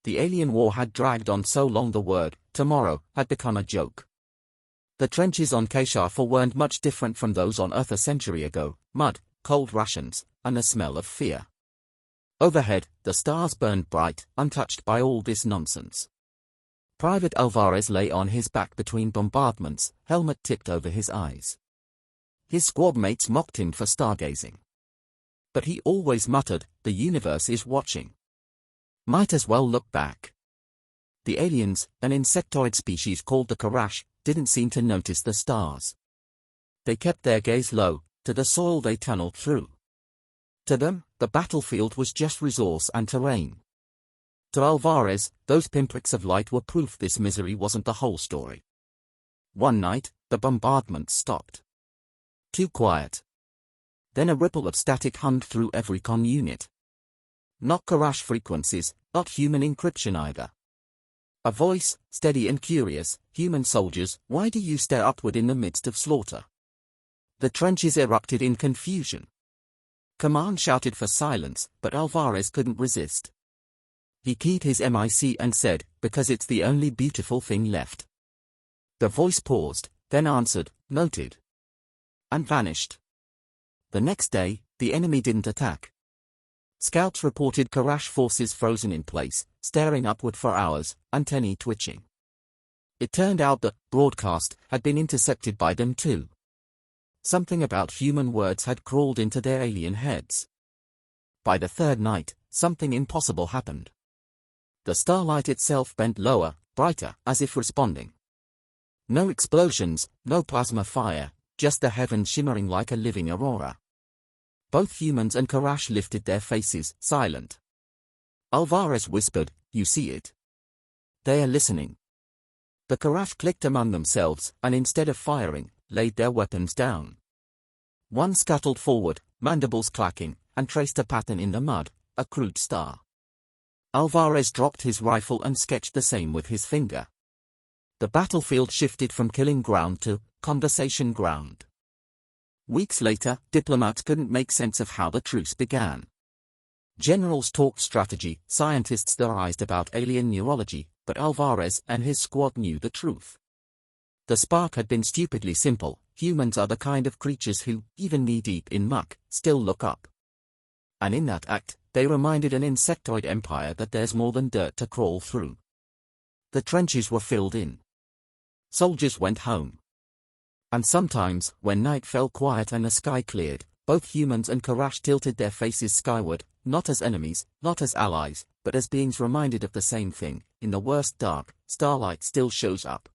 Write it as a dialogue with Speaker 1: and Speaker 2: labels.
Speaker 1: The alien war had dragged on so long the word, tomorrow, had become a joke. The trenches on HFY weren't much different from those on Earth a century ago: mud, cold rations, and a smell of fear. Overhead, the stars burned bright, untouched by all this nonsense. Private Alvarez lay on his back between bombardments, helmet tipped over his eyes. His squad mates mocked him for stargazing. But he always muttered, "The universe is watching. Might as well look back." The aliens, an insectoid species called the Karash, didn't seem to notice the stars. They kept their gaze low, to the soil they tunneled through. To them, the battlefield was just resource and terrain. To Alvarez, those pinpricks of light were proof this misery wasn't the whole story. One night, the bombardment stopped. Too quiet. Then a ripple of static hummed through every comm unit. Not Karash frequencies, not human encryption either. A voice, steady and curious: "Human soldiers, why do you stare upward in the midst of slaughter?" The trenches erupted in confusion. Command shouted for silence, but Alvarez couldn't resist. He keyed his MIC and said, "Because it's the only beautiful thing left." The voice paused, then answered, "Noted," and vanished. The next day, the enemy didn't attack. Scouts reported Karash forces frozen in place, staring upward for hours, antennae twitching. It turned out the broadcast had been intercepted by them too. Something about human words had crawled into their alien heads. By the third night, something impossible happened. The Starlight itself bent lower, brighter, as if responding. No explosions, no plasma fire, just the heavens shimmering like a living aurora. Both humans and Karash lifted their faces, silent. Alvarez whispered, "You see it? They are listening." The Karash clicked among themselves, and instead of firing, laid their weapons down. One scuttled forward, mandibles clacking, and traced a pattern in the mud, a crude star. Alvarez dropped his rifle and sketched the same with his finger. The battlefield shifted from killing ground to conversation ground. Weeks later, diplomats couldn't make sense of how the truce began. Generals talked strategy, scientists theorized about alien neurology, but Alvarez and his squad knew the truth. The spark had been stupidly simple: humans are the kind of creatures who, even knee-deep in muck, still look up. And in that act, they reminded an insectoid empire that there's more than dirt to crawl through. The trenches were filled in. Soldiers went home. And sometimes, when night fell quiet and the sky cleared, both humans and Karash tilted their faces skyward, not as enemies, not as allies, but as beings reminded of the same thing: in the worst dark, Starlight still shows up.